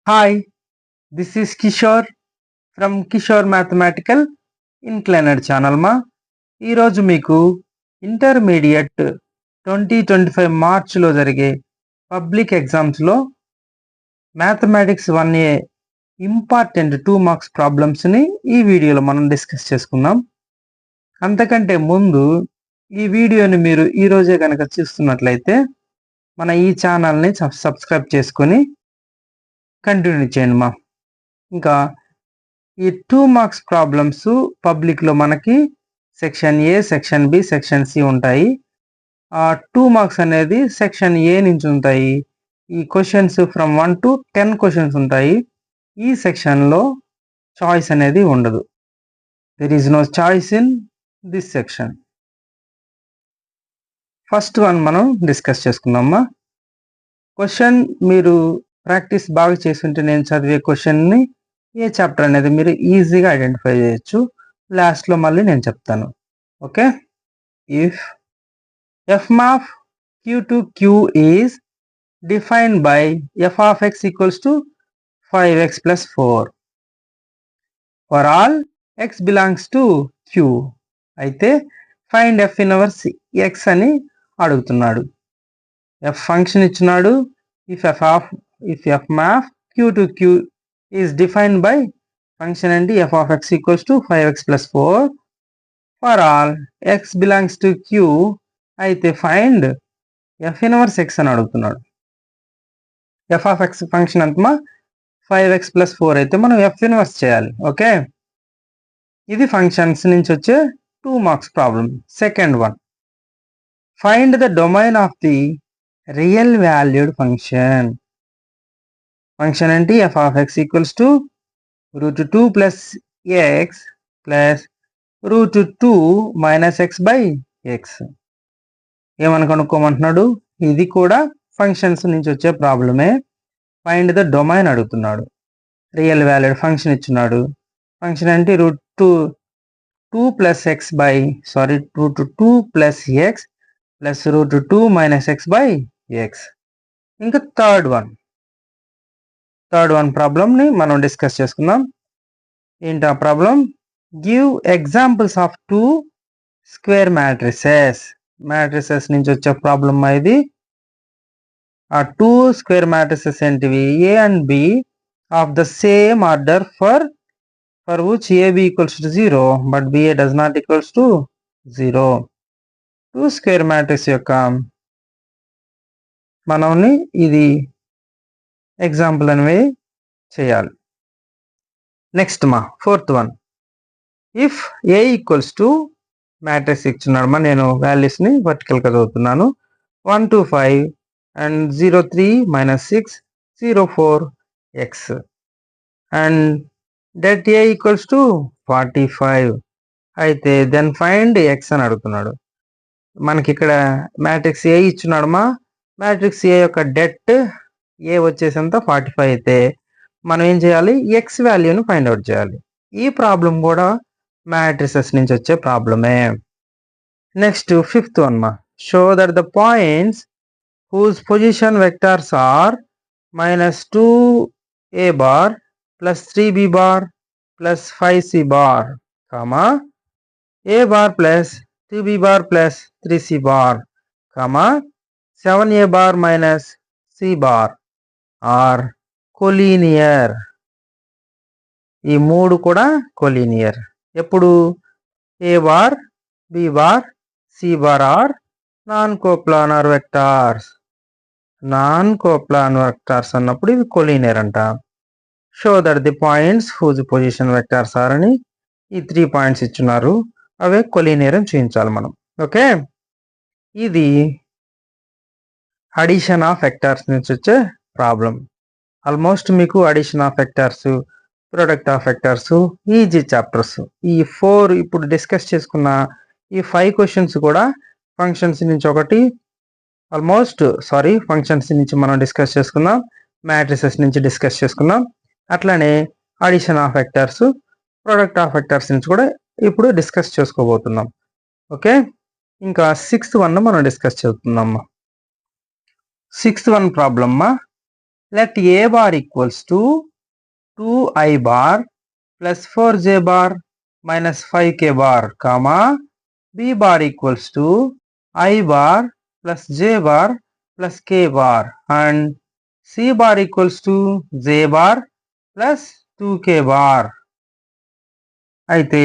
Hi, this is Kishore from Kishore Mathematical Inclined channel మా ఈరోజు మీకు ఇంటర్మీడియట్ 2025 మార్చిలో జరిగే పబ్లిక్ ఎగ్జామ్స్లో మ్యాథమెటిక్స్ 1A ఇంపార్టెంట్ 2 మార్క్స్ ప్రాబ్లమ్స్ని ఈ వీడియోలో మనం డిస్కస్ చేసుకుందాం. అంతకంటే ముందు ఈ వీడియోని మీరు ఈరోజే కనుక చూస్తున్నట్లయితే మన ఈ ఛానల్ని సబ్స్క్రైబ్ చేసుకొని కంటిన్యూ చేయండి మా. ఇంకా ఈ 2 మార్క్స్ ప్రాబ్లమ్స్ పబ్లిక్లో మనకి section A, section B, section C ఉంటాయి. ఆ 2 మార్క్స్ అనేది సెక్షన్ ఏ నుంచి ఉంటాయి. ఈ క్వశ్చన్స్ ఫ్రమ్ 1 to 10 క్వశ్చన్స్ ఉంటాయి. ఈ సెక్షన్లో చాయిస్ అనేది ఉండదు. There is no choice in this section. First one మనం డిస్కస్ చేసుకుందామా. క్వశ్చన్ మీరు ప్రాక్టీస్ బాగా చేస్తుంటే నేను చదివే క్వశ్చన్ని ఏ చాప్టర్ అనేది మీరు ఈజీగా ఐడెంటిఫై చేయొచ్చు. లాస్ట్లో మళ్ళీ నేను చెప్తాను. Okay, if f of q to q is defined by f of x equals to 5x + 4 for all x belongs to q, అయితే ఫైండ్ ఎఫ్ ఇన్వర్స్ ఎక్స్ అని అడుగుతున్నాడు. ఎఫ్ ఫంక్షన్ ఇచ్చినాడు. If f of q to q is defined by function and f of x equals to 5x plus 4 for all x belongs to q, అయితే find f inverse x అని అడుగుతున్నాడు. f of x function అంతమా 5x plus 4 అయితే మనం f inverse చేయాలి. Okay, ఇది functions నుంచి వచ్చే 2 marks problem. Second one, find the domain of the real valued function. Function అంటే f of x equals to √2 plus x plus √2 minus x by x. ఏమని కనుక్కోమంటున్నాడు? ఇది కూడా ఫంక్షన్స్ నుంచి వచ్చే ప్రాబ్లమే. ఫైండ్ ద డొమైన్ అడుగుతున్నాడు. రియల్ వాల్యూడ్ ఫంక్షన్ ఇచ్చున్నాడు. ఫంక్షన్ అంటే √2 plus x by √2 plus x plus √2 minus x by x. ఇంకా థర్డ్ వన్ ప్రాబ్లమ్ని మనం డిస్కస్ చేసుకుందాం. ఏంటి ఆ problem? Give examples of 2 square matrices నుంచి వచ్చే ప్రాబ్లం ఇది. ఆ 2 స్క్వేర్ మ్యాట్రిసెస్ ఏంటివి? A and B of the same order for which AB equals to 0 but BA does not equals to 0. 2 square matrix యొక్క మనల్ని ఇది ఎగ్జాంపుల్ అనేవి చేయాలి. నెక్స్ట్ మా fourth one, if A equals to matrix ఇచ్చున్నాడు. నేను వాల్యూస్ని వర్టికల్గా చదువుతున్నాను. 1 2 5 and 0 3 - 6 0 4 x and det A equals to 45, అయితే దెన్ ఫైండ్ ఎక్స్ అని అడుగుతున్నాడు. మనకి ఇక్కడ మ్యాట్రిక్స్ ఏ ఇచ్చున్నాడు. మ్యాట్రిక్స్ ఏ యొక్క డెట్ ఏ వచ్చేసంత 45 అయితే మనం ఏం చేయాలి? ఎక్స్ వాల్యూని ఫైండ్ అవుట్ చేయాలి. ఈ ప్రాబ్లం కూడా మ్యాట్రిసెస్ నుంచి వచ్చే ప్రాబ్లమే. Next fifth one show that the points whose position vectors are -2a bar plus 3b bar plus 5c bar, a bar plus 2b bar plus 3c bar, 7a bar minus c bar are collinear. ఈ 3 కూడా collinear. ఎప్పుడు? A bar, b bar, c bar are non coplanar vectors. అన్నప్పుడు ఇవి collinear అంట. Show that the points whose position vectors are అని ఈ 3 points ఇచ్చున్నారు. అవే collinear అని చూపించాలి మనం. ఓకే, ఇది అడిషన్ ఆఫ్ వెక్టార్స్ నుంచి వచ్చే ప్రాబ్లం. ఆల్మోస్ట్ మీకు addition of vectors, product of vectors easy chapters. ఈ 4 ఇప్పుడు డిస్కస్ చేసుకున్న ఈ 5 క్వశ్చన్స్ కూడా ఫంక్షన్స్ నుంచి మనం డిస్కస్ చేసుకుందాం. మ్యాట్రిసెస్ నుంచి డిస్కస్ చేసుకుందాం. అట్లానే addition of vectors, product of vectors నుంచి కూడా ఇప్పుడు డిస్కస్ చేసుకోబోతున్నాం. ఓకే, ఇంకా 6th వన్ మనం డిస్కస్ చేస్తున్నాం. 6th one problem let a bar equals to 2i bar plus 4j bar minus 5k bar, comma, b bar equals to I bar plus j bar plus k bar and c bar equals to j bar plus 2k bar. అయితే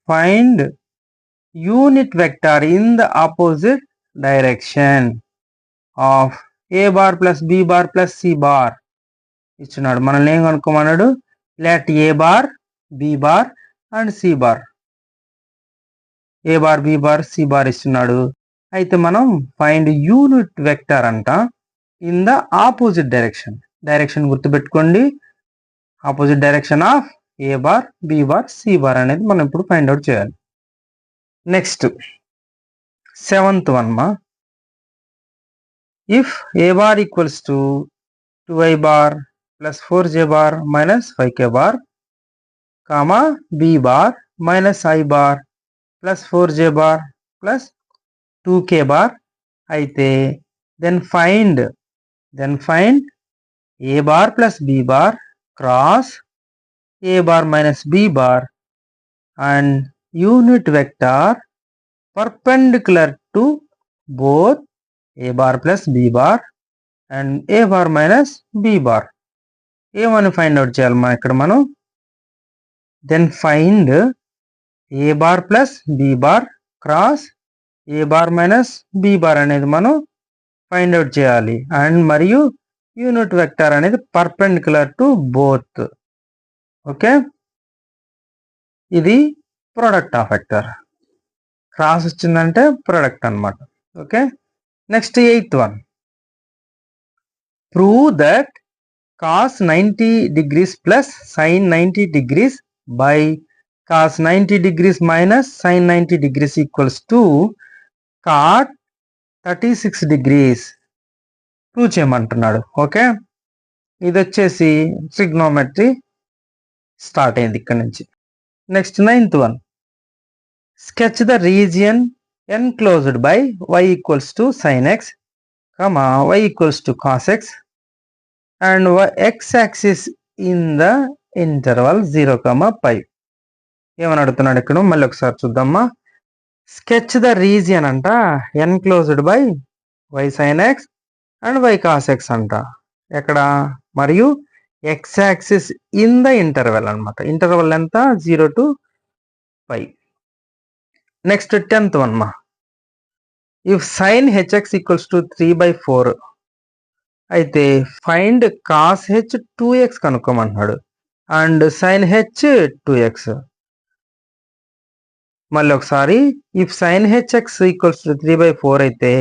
find unit vector in the opposite direction of a bar plus b bar plus c bar ఇచ్చున్నాడు. మనల్ని ఏం కనుక్కోమన్నాడు? let a bar, b bar and c bar, a bar, b bar, c bar ఇస్తున్నాడు. అయితే మనం find unit vector అంట in the opposite direction. Direction గుర్తుపెట్టుకోండి, opposite direction of a bar, b bar, c bar అనేది మనం ఇప్పుడు find out చేయాలి. Next 7th one మా, if a bar equals to 2i bar plus 4j bar minus 5k bar, comma b bar minus i bar plus 4j bar plus 2k bar అయితే then find a bar plus b bar cross a bar minus b bar and unit vector perpendicular to both a bar plus b bar and a bar minus b bar. ఏమని find out చేయాలి ఇక్కడ మనం? then find a bar plus b bar cross a bar minus b bar అనేది మనం find out చేయాలి. And మరియు unit vector అనేది perpendicular to both. Okay, ఇది ప్రొడక్ట్ ఆఫ్ వెక్టర్. క్రాస్ వచ్చిందంటే ప్రొడక్ట్ అన్నమాట. Okay, next 8th one, prove that cos 90 degrees plus sin 90 degrees by cos 90 degrees minus sin 90 degrees equals to cot 36 degrees prove చేయమంటున్నాడు. Okay, ఇది వచ్చేసి trigonometry start అయింది ఇక్కడ నుంచి. Next 9th one, sketch the region enclosed by y equals to sin x, comma y equals to cos x and x axis in the interval 0, pi. ఏమని అడుగుతున్నాడు ఇక్కడ? మళ్ళీ ఒకసారి చూద్దామా. స్కెచ్ ద రీజియన్ అంట enclosed by y sin x and y cos x అంట ఎక్కడ, మరియు x axis in the interval అనమాట. ఇంటర్వెల్ ఎంత? 0 to pi. Next 10th one మా, if sin hx equals to 3/4 అయితే ఫైండ్ cos h 2x కనుక్కోమంటున్నాడు and sin h 2x. మళ్ళీ ఒకసారి, if sin hx equals to 3/4 అయితే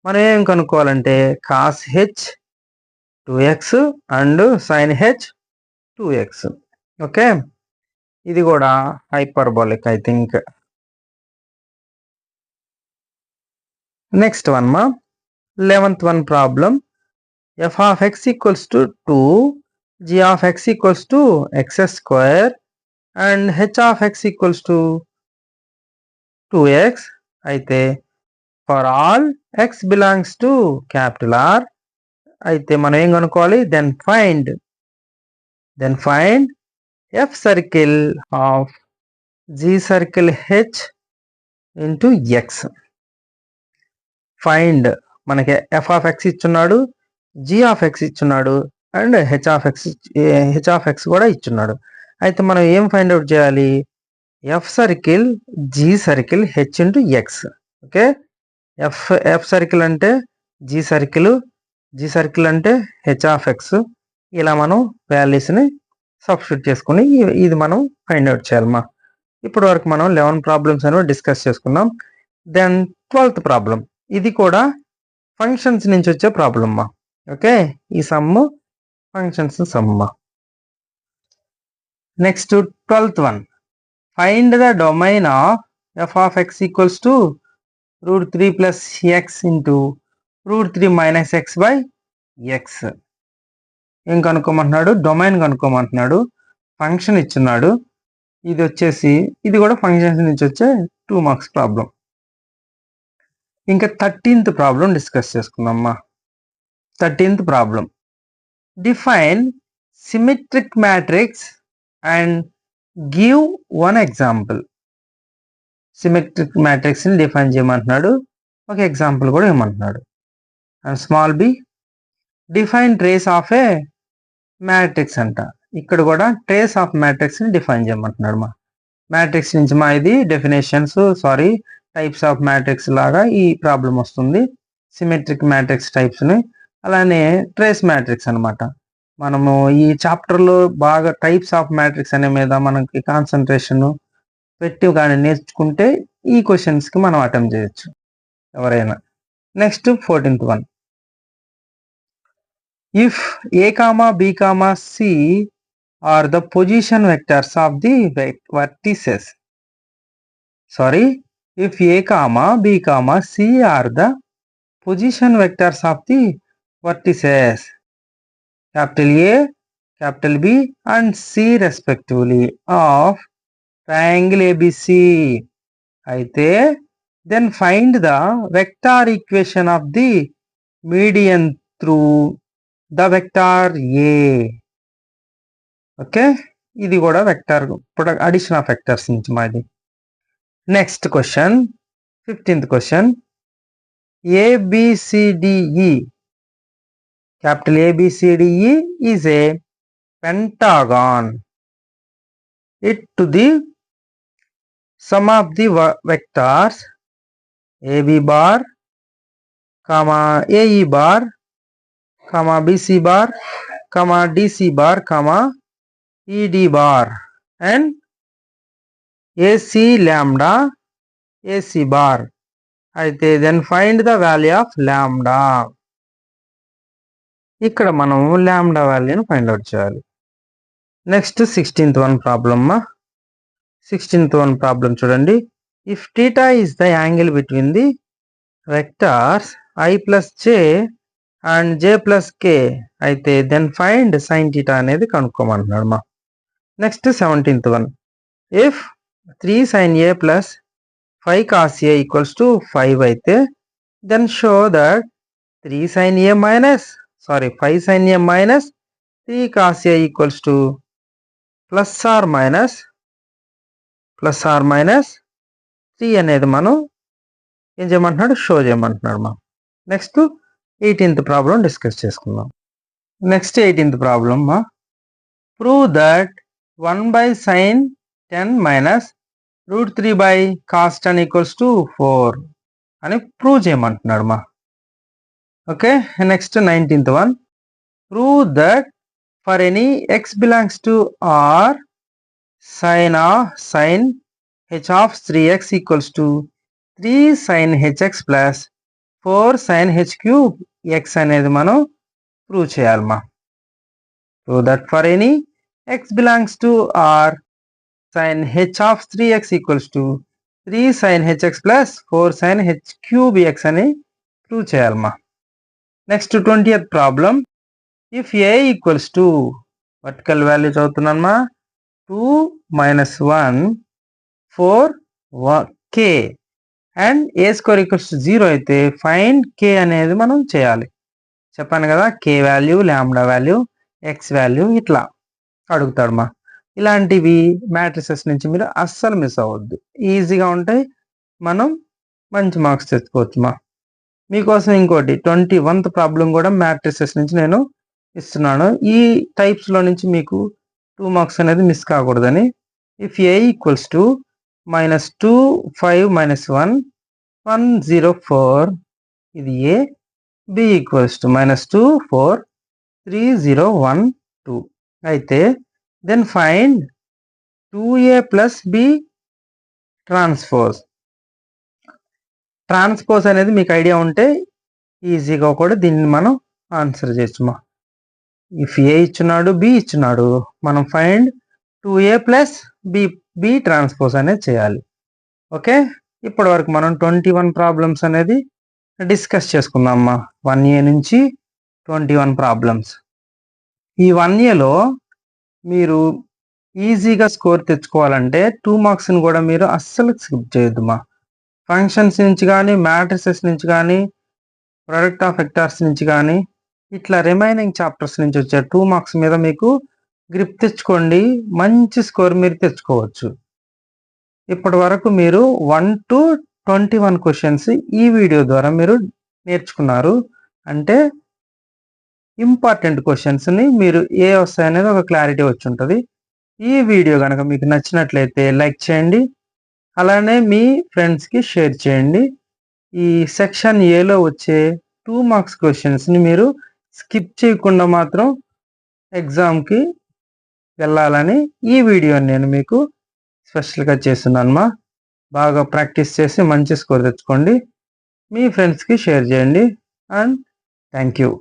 మనం ఏం కనుక్కోవాలంటే cos h 2x అండ్ sin h 2x. ఓకే, ఇది కూడా hyperbolic I think. Next one మా, 11th one problem, f of x equals to 2, g of x equals to x square and h of x equals to 2x అయితే for all x belongs to capital R అయితే మనం ఏం కనుక్కోవాలి? Then find f circle of g circle h into x. Find, మనకి f of x ఇచ్చున్నాడు, g of x ఇచ్చున్నాడు and h of x కూడా ఇచ్చున్నాడు. అయితే మనం ఏం ఫైండ్ అవుట్ చేయాలి? f circle g circle h into x. Okay, f circle అంటే g సర్కిల్ అంటే h of x. ఇలా మనం వాల్యూస్ని సబ్స్టిట్యూట్ చేసుకుని ఇది మనం ఫైండ్ అవుట్ చేయాలమ్మా. ఇప్పటి వరకు మనం 11 ప్రాబ్లమ్స్ అనేవి డిస్కస్ చేసుకున్నాం. దెన్ 12th ప్రాబ్లం, ఇది కూడా ఫంక్షన్స్ నుంచి వచ్చే ప్రాబ్లం అమ్మా. ఓకే, ఈ సమ్ము ఫంక్షన్స్ సమ్మా. Next 12th one, find the domain of f of x equals to √3 plus x into √3 minus x by x. ఏం కనుక్కోమంటున్నాడు? డొమైన్ కనుక్కోమంటున్నాడు. ఫంక్షన్ ఇచ్చున్నాడు. ఇది వచ్చేసి ఇది కూడా ఫంక్షన్స్ నుంచి వచ్చే 2 మార్క్స్ ప్రాబ్లం. ఇంకా 13th ప్రాబ్లం డిస్కస్ చేసుకుందామా. 13th problem, define symmetric matrix and give one example. Symmetric matrix ని డిఫైన్ చేయమంటున్నాడు, ఒక ఎగ్జాంపుల్ కూడా ఇవ్వమంటున్నాడు. And small B define trace of A matrix అంట. ఇక్కడ కూడా ట్రేస్ ఆఫ్ మ్యాట్రిక్స్ ని డిఫైన్ చేయమంటున్నాడు. మ్యాట్రిక్స్ నుంచి ఇది డెఫినేషన్స్ టైప్స్ ఆఫ్ మ్యాట్రిక్స్ లాగా ఈ ప్రాబ్లం వస్తుంది. సిమెట్రిక్ మ్యాట్రిక్స్ టైప్స్ ని, అలానే ట్రేస్ మ్యాట్రిక్స్ అనమాట. మనము ఈ చాప్టర్ లో బాగా టైప్స్ ఆఫ్ మ్యాట్రిక్స్ అనే మీద మనకి కాన్సన్ట్రేషన్ పెట్టి కానీ నేర్చుకుంటే ఈ క్వశ్చన్స్ కి మనం అటెంప్ట్ చేయొచ్చు ఎవరైనా. Next 14th one. If a comma b comma c are the position vectors of the vertices. If a comma b comma c are the position vectors of the vertices capital A, capital B and C respectively of triangle ABC, అయితే then find the vector equation of the median through the vector A. Okay, ఇది కూడా vector addition of vectors నుంచి మాది. Next question 15th question. ABCDE, capital ABCDE is a pentagon. It to the sum of the vectors AB bar, comma AE bar, comma BC bar, comma DC bar, comma ED bar and AC lambda AC bar. అయితే then find the value of lambda. ఇక్కడ మనం lambda వాల్యూని find out చేయాలి. Next 16th one problem. 16th one problem చూడండి. If θ is the angle between the vectors I plus J and J plus K, అయితే then find sin θ అనేది కనుక్కోమంటున్నాడు మా. Next 17th one. If 3 sin A plus 5 cos A equals to 5 అయితే then show that 3 sin A minus 5 sin A minus 3 cos A equals to plus or minus 3 అనేది మనం ఏం చేయమంటున్నాడు, show చేయమంటున్నాడు మా. Next 18th problem discuss చేసుకుందాం. Next 18th problem మా. Prove that 1 by sin 10 minus √3 by cos 10 equals to 4 అని prove చేయమంటున్నాడు మా. Okay, next 19th one. Prove that for any x belongs to R sin h of 3x equals to 3 sin hx plus 4 sin h cube x అనేది మనం prove చేయాలమ్మా. Prove that for any x belongs to R sin h of 3x equals to 3 sin hx plus 4 sin h cube x అని prove చేయాలమ్మా. Next 20th problem. If a equals to vertical value చదువుతున్నామా 2 minus 1 4 k and a square equals to 0 అయితే find k అనేది మనం చేయాలి. చెప్పాను కదా, k value, lambda value, x value ఇట్లా అడుగుతాడు మా. ఇలాంటివి మ్యాట్రిసెస్ నుంచి మీరు అస్సలు మిస్ అవ్వద్దు, ఈజీగా ఉంటాయి, మనం మంచి మార్క్స్ తెచ్చుకోవచ్చు మా. మీకోసం ఇంకోటి 21th ప్రాబ్లం కూడా మ్యాట్రిసెస్ నుంచి నేను ఇస్తున్నాను. ఈ టైప్స్లో నుంచి మీకు 2 మార్క్స్ అనేది మిస్ కాకూడదని. ఇఫ్ a ఈక్వల్స్ టు -2 5 -1 1 0 4 ఇది a. b ఈక్వల్స్ టు -2 4 3 0 1 2 అయితే then find 2a plus b transpose. Transpose అనేది మీకు ఐడియా ఉంటే ఈజీగా కూడా దీన్ని మనం ఆన్సర్ చేయొచ్చు మా. ఇఫ్ ఏ ఇచ్చున్నాడు, బి ఇచ్చున్నాడు, మనం find 2a plus b transpose అనేది చేయాలి. ఓకే, ఇప్పటి వరకు మనం 21 ప్రాబ్లమ్స్ అనేది డిస్కస్ చేసుకుందామమ్మా. 1A నుంచి 21 ప్రాబ్లమ్స్. ఈ 1Aలో మీరు ఈజీగా స్కోర్ తెచ్చుకోవాలంటే 2 మార్క్స్ని కూడా మీరు అస్సలు స్కిప్ చేయొద్దు మా. ఫంక్షన్స్ నుంచి కానీ, మ్యాట్రిసెస్ నుంచి కానీ, ప్రొడక్ట్ ఆఫ్ వెక్టార్స్ నుంచి కానీ ఇట్లా రిమైనింగ్ చాప్టర్స్ నుంచి వచ్చే 2 మార్క్స్ మీద మీకు గ్రిప్ తెచ్చుకోండి. మంచి స్కోర్ మీరు తెచ్చుకోవచ్చు. ఇప్పటి వరకు మీరు 1 to 21 క్వశ్చన్స్ ఈ వీడియో ద్వారా మీరు నేర్చుకున్నారు. అంటే ఇంపార్టెంట్ క్వశ్చన్స్ని మీరు ఏ వస్తాయనేది ఒక క్లారిటీ వచ్చి ఉంటుంది. ఈ వీడియో కనుక మీకు నచ్చినట్లయితే లైక్ చేయండి. అలానే మీ ఫ్రెండ్స్కి షేర్ చేయండి. ఈ సెక్షన్ ఏలో వచ్చే 2 మార్క్స్ క్వశ్చన్స్ని మీరు స్కిప్ చేయకుండా మాత్రం ఎగ్జామ్కి వెళ్ళాలని ఈ వీడియోని నేను మీకు స్పెషల్గా చేస్తున్నాను. బాగా ప్రాక్టీస్ చేసి మంచి స్కోర్ తెచ్చుకోండి. మీ ఫ్రెండ్స్కి షేర్ చేయండి. And thank you.